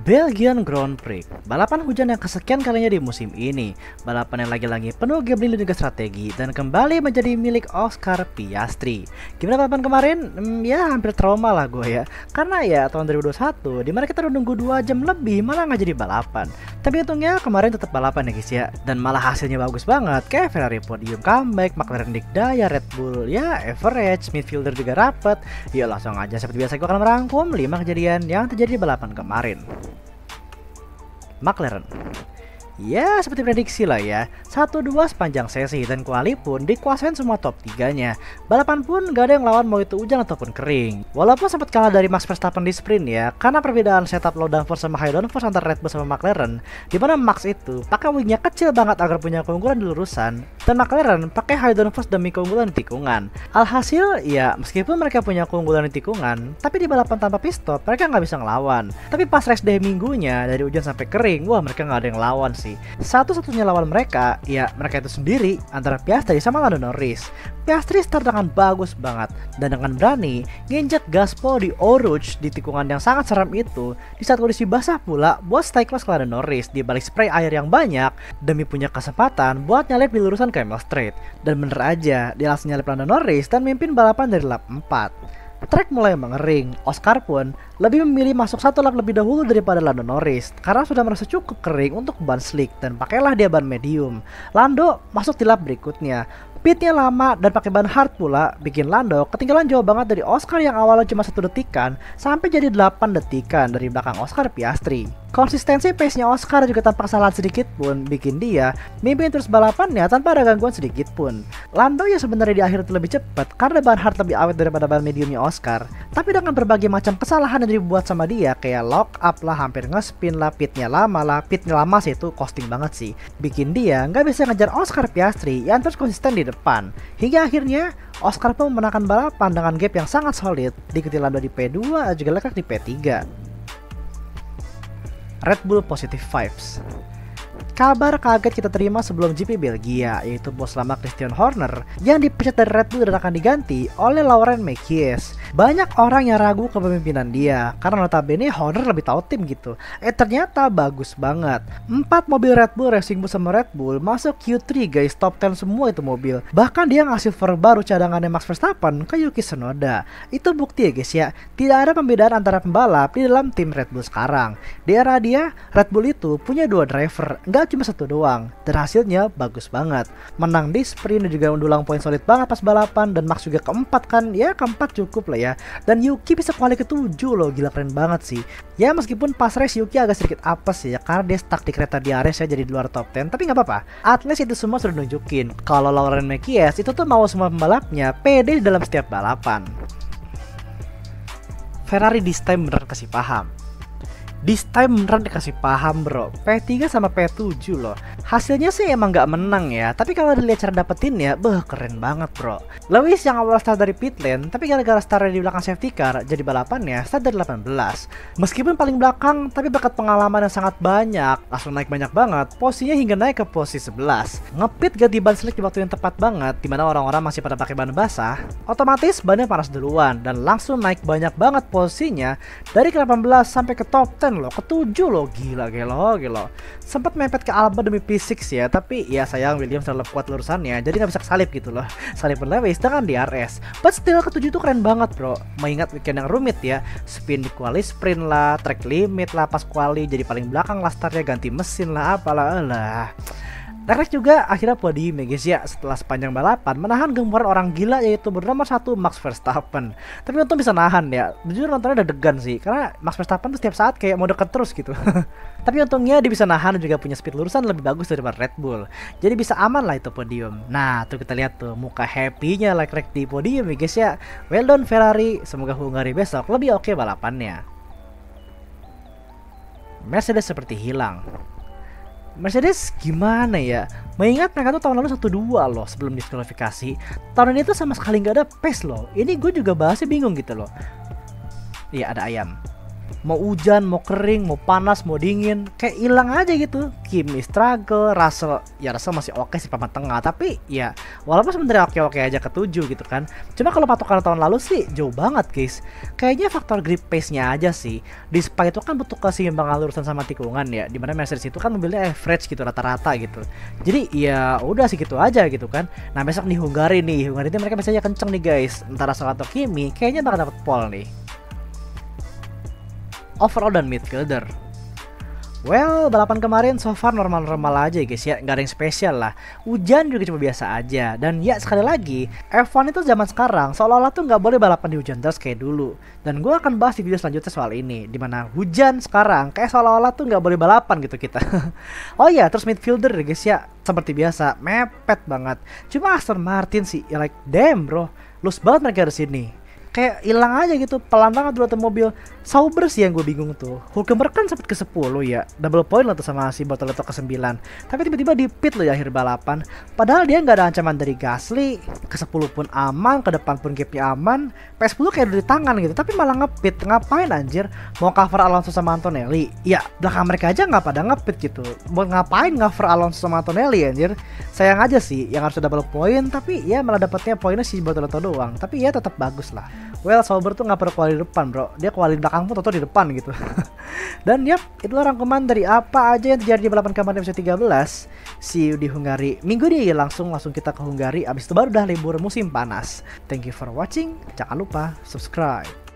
Belgian Grand Prix, balapan hujan yang kesekian kalinya di musim ini. Balapan yang lagi-lagi penuh gambling dan juga strategi dan kembali menjadi milik Oscar Piastri. Gimana balapan kemarin? Ya hampir trauma lah gue ya. Karena ya tahun 2021 dimana kita udah nunggu 2 jam lebih malah nggak jadi balapan. Tapi untungnya kemarin tetap balapan ya guys ya. Dan malah hasilnya bagus banget. Kayak Ferrari podium comeback, McLaren dikdaya, Red Bull ya average, midfielder juga rapet. Yuk langsung aja seperti biasa gue akan merangkum 5 kejadian yang terjadi di balapan kemarin. McLaren. Ya seperti prediksi lah ya, 1-2 sepanjang sesi dan kuali pun dikuasain semua top 3-nya. Balapan pun gak ada yang lawan mau itu hujan ataupun kering. Walaupun sempat kalah dari Max Verstappen di sprint ya, karena perbedaan setup low downforce sama high downforce antara Red Bull sama McLaren, dimana Max itu pakai wingnya kecil banget agar punya keunggulan di lurusan, dan McLaren pakai high downforce demi keunggulan di tikungan. Alhasil ya meskipun mereka punya keunggulan di tikungan, tapi di balapan tanpa pit stop mereka nggak bisa ngelawan. Tapi pas race day minggunya dari hujan sampai kering, wah mereka nggak ada yang lawan sih. Satu-satunya lawan mereka, ya mereka itu sendiri antara Piastri sama Lando Norris. Piastri start dengan bagus banget dan dengan berani nginjek gaspol di Eau Rouge di tikungan yang sangat seram itu di saat kondisi basah pula buat stay kelas ke Lando Norris di balik spray air yang banyak demi punya kesempatan buat nyalip di lurusan Camel Straight. Dan bener aja dia langsung nyalip Lando Norris dan mimpin balapan dari lap 4. Track mulai mengering, Oscar pun lebih memilih masuk satu lap lebih dahulu daripada Lando Norris karena sudah merasa cukup kering untuk ban slick dan pakailah dia ban medium. Lando masuk di lap berikutnya. Pitnya lama dan pakai ban hard pula bikin Lando ketinggalan jauh banget dari Oscar yang awalnya cuma 1 detikan sampai jadi 8 detikan dari belakang Oscar Piastri. Konsistensi pace-nya Oscar juga tanpa kesalahan sedikit pun bikin dia mimpin terus balapannya tanpa ada gangguan sedikit pun. Lando ya sebenarnya di akhir itu lebih cepat karena ban hard lebih awet daripada ban mediumnya Oscar, tapi dengan berbagai macam kesalahan yang dibuat sama dia kayak lock up lah, hampir ngespin lah, pitnya lama sih itu costing banget sih, bikin dia nggak bisa ngejar Oscar Piastri yang terus konsisten di depan. Hingga akhirnya Oscar pun memenangkan balapan dengan gap yang sangat solid, diikuti Lando di P2 juga Leclerc di P3. Red Bull positive vibes. Kabar kaget kita terima sebelum GP Belgia, yaitu bos lama Christian Horner yang dipecat dari Red Bull dan akan diganti oleh Laurent Mekies. Banyak orang yang ragu kepemimpinan dia karena notabene Horner lebih tahu tim gitu. Ternyata bagus banget. 4 mobil Red Bull Racing Bull sama Red Bull masuk Q3 guys, top 10 semua itu mobil. Bahkan dia ngasih silver baru cadangannya Max Verstappen ke Yuki Tsunoda. Itu bukti ya guys ya, tidak ada pembedaan antara pembalap di dalam tim Red Bull sekarang. Di era dia, Red Bull itu punya 2 driver, nggak cuma 1 doang, dan hasilnya bagus banget. Menang di sprint dan juga mendulang poin solid banget pas balapan, dan Max juga keempat kan, ya keempat cukup lah ya. Dan Yuki bisa kuali ke-7 loh, gila keren banget sih. Ya meskipun pas race Yuki agak sedikit apes ya, karena dia stuck di kereta DRS ya, jadi di luar top 10, tapi nggak apa-apa. At least itu semua sudah nunjukin kalau Laurent Mekies itu tuh mau semua pembalapnya pede dalam setiap balapan. Ferrari this time beneran kasih paham. This time beneran dikasih paham bro, P3 sama P7 loh. Hasilnya sih emang gak menang ya, tapi kalau dilihat cara dapetinnya, keren banget bro. Lewis yang awal start dari pit lane, tapi gara-gara startnya di belakang safety car, jadi balapannya start dari 18. Meskipun paling belakang, tapi berkat pengalaman yang sangat banyak, langsung naik banyak banget, posisinya hingga naik ke posisi 11. Ngepit ganti ban slick di waktu yang tepat banget, dimana orang-orang masih pada pakai ban basah, otomatis bannya panas duluan, dan langsung naik banyak banget posisinya, dari ke 18 sampai ke top 10 loh, ke-7 loh, gila. Sempat mepet ke Alba demi P6 ya, tapi ya sayang Williams terlalu kuat lurusannya, jadi nggak bisa kesalip gitu loh. Salip Lewis dengan DRS, but still ke-7 itu keren banget bro. Mengingat weekend yang rumit ya, spin di quali sprint lah, track limit lah pas quali, jadi paling belakang lah startnya, ganti mesin lah, apalah. Leclerc juga akhirnya podium ya guys ya, setelah sepanjang balapan menahan gempuran orang gila yaitu bernama 1 Max Verstappen. Tapi untung bisa nahan ya, jujur nontonnya udah degan sih karena Max Verstappen tuh setiap saat kayak mau deket terus gitu. Tapi untungnya dia bisa nahan dan juga punya speed lurusan lebih bagus daripada Red Bull, jadi bisa aman lah itu podium. Nah tuh kita lihat tuh muka happy-nya Leclerc di podium ya guys ya. Well done Ferrari, semoga Hungary besok lebih oke balapannya. Mercedes seperti hilang. Mercedes gimana ya? Mengingat mereka tuh tahun lalu 1-2 loh sebelum diskualifikasi. Tahun ini tuh sama sekali nggak ada pace loh. Ini gue juga bahasnya bingung gitu loh. Iya ada ayam. Mau hujan, mau kering, mau panas, mau dingin, kayak hilang aja gitu. Kimi struggle, Russell masih oke sih papan tengah, tapi ya walaupun sebenarnya oke-oke aja ketujuh gitu kan. Cuma kalau patokan tahun lalu sih jauh banget guys. Kayaknya faktor grip pace-nya aja sih. Di Spa itu kan butuh keseimbangan lurusan sama tikungan ya, dimana Mercedes itu kan mobilnya average gitu, rata-rata gitu. Jadi ya udah sih gitu aja gitu kan. Nah besok di Hungary ini mereka biasanya kenceng nih guys. Antara Russell atau Kimi kayaknya bakal dapet pole nih. Overall dan midfielder. Well, balapan kemarin so far normal-normal aja guys ya, nggak ada yang spesial lah. Hujan juga cuma biasa aja. Dan ya sekali lagi, F1 itu zaman sekarang seolah-olah tuh nggak boleh balapan di hujan terus kayak dulu. Dan gue akan bahas di video selanjutnya soal ini, dimana hujan sekarang kayak seolah-olah tuh nggak boleh balapan gitu kita. Oh iya, terus midfielder guys ya, seperti biasa mepet banget. Cuma Aston Martin sih, ya like damn bro, loose banget mereka di sini. Kayak hilang aja gitu, pelan banget dulu tuh mobil. Sauber sih yang gue bingung tuh. Hulkenberg kan sempat ke 10 ya, double point lah tuh sama si Bortoleto ke 9. Tapi tiba-tiba di pit loh di akhir balapan. Padahal dia nggak ada ancaman dari Gasly, ke 10 pun aman, ke depan pun gapnya aman. P10 kayak udah di tangan gitu, tapi malah ngepit. Ngapain anjir? Mau cover Alonso sama Antonelli? Ya belakang mereka aja nggak pada ngepit gitu. Mau ngapain cover Alonso sama Antonelli anjir? Sayang aja sih yang harus double point, tapi ya malah dapetnya poinnya si Bortoleto doang. Tapi ya tetap bagus lah. Well, Sauber tuh nggak perlu kuali di depan bro, dia kuali di belakang pun atau di depan gitu. Dan yap, itulah rangkuman dari apa aja yang terjadi di balapan kemarin episode 13. See you di Hungary minggu ini, langsung kita ke Hungary. Abis itu baru udah libur musim panas. Thank you for watching, jangan lupa subscribe.